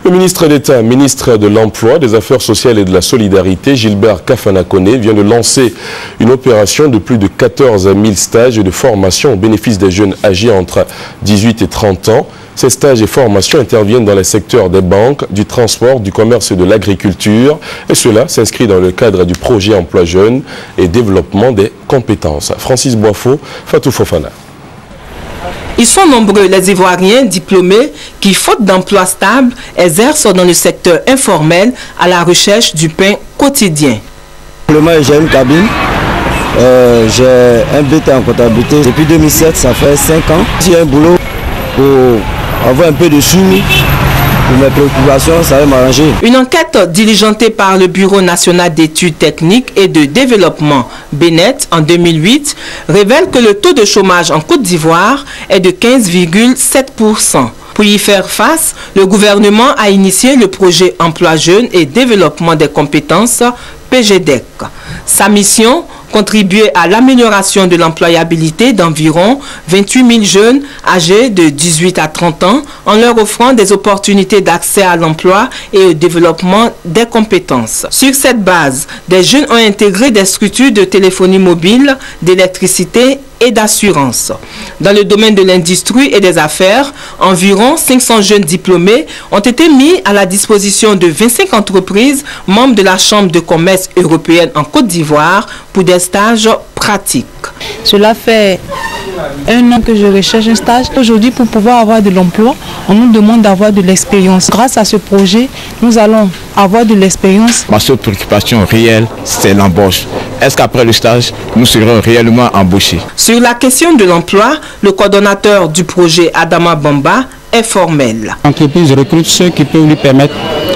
Le ministre d'État, ministre de l'Emploi, des Affaires sociales et de la Solidarité, Gilbert Kafana-Koné, vient de lancer une opération de plus de 14 000 stages de formation au bénéfice des jeunes âgés entre 18 et 30 ans. Ces stages et formations interviennent dans les secteurs des banques, du transport, du commerce et de l'agriculture. Et cela s'inscrit dans le cadre du projet Emploi Jeunes et développement des compétences. Francis Boifo, Fatou Fofana. Ils sont nombreux, les Ivoiriens diplômés qui, faute d'emploi stable, exercent dans le secteur informel à la recherche du pain quotidien. J'ai une cabine, j'ai un BT en comptabilité. Depuis 2007, ça fait 5 ans. J'ai un boulot pour avoir un peu de sous. Pour mes préoccupations, ça va m'arranger. Une enquête diligentée par le Bureau national d'études techniques et de développement, BNET, en 2008, révèle que le taux de chômage en Côte d'Ivoire est de 15,7%. Pour y faire face, le gouvernement a initié le projet Emploi Jeunes et développement des compétences, PGDEC. Sa mission, contribuer à l'amélioration de l'employabilité d'environ 28 000 jeunes âgés de 18 à 30 ans en leur offrant des opportunités d'accès à l'emploi et au développement des compétences. Sur cette base, des jeunes ont intégré des structures de téléphonie mobile, d'électricité et d'assurance. Dans le domaine de l'industrie et des affaires, environ 500 jeunes diplômés ont été mis à la disposition de 25 entreprises membres de la Chambre de commerce européenne en Côte d'Ivoire pour des stages pratiques. Cela fait 1 an que je recherche un stage. Aujourd'hui, pour pouvoir avoir de l'emploi, on nous demande d'avoir de l'expérience. Grâce à ce projet, nous allons avoir de l'expérience. Ma seule préoccupation réelle, c'est l'embauche. Est-ce qu'après le stage, nous serons réellement embauchés? Sur la question de l'emploi, le coordonnateur du projet, Adama Bamba, est formel. L'entreprise recrute ceux qui peuvent lui permettre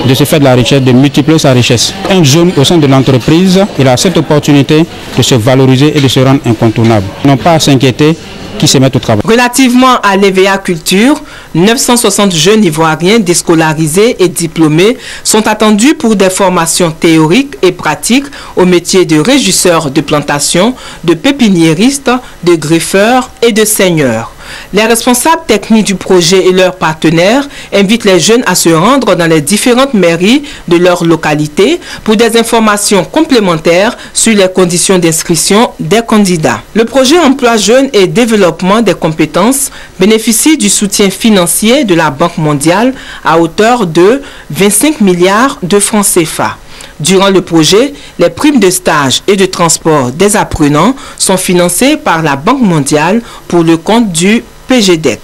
de se faire de la richesse, de multiplier sa richesse. Un jeune au sein de l'entreprise, il a cette opportunité de se valoriser et de se rendre incontournable. Non pas à s'inquiéter, qui se mettent au travail. Relativement à l'EVA Culture, 960 jeunes Ivoiriens déscolarisés et diplômés sont attendus pour des formations théoriques et pratiques au métier de régisseur de plantation, de pépiniériste, de greffeur et de seigneur. Les responsables techniques du projet et leurs partenaires invitent les jeunes à se rendre dans les différentes mairies de leur localité pour des informations complémentaires sur les conditions d'inscription des candidats. Le projet Emploi Jeunes et développement des compétences bénéficie du soutien financier de la Banque mondiale à hauteur de 25 milliards de francs CFA. Durant le projet, les primes de stage et de transport des apprenants sont financées par la Banque mondiale pour le compte du PGDEC.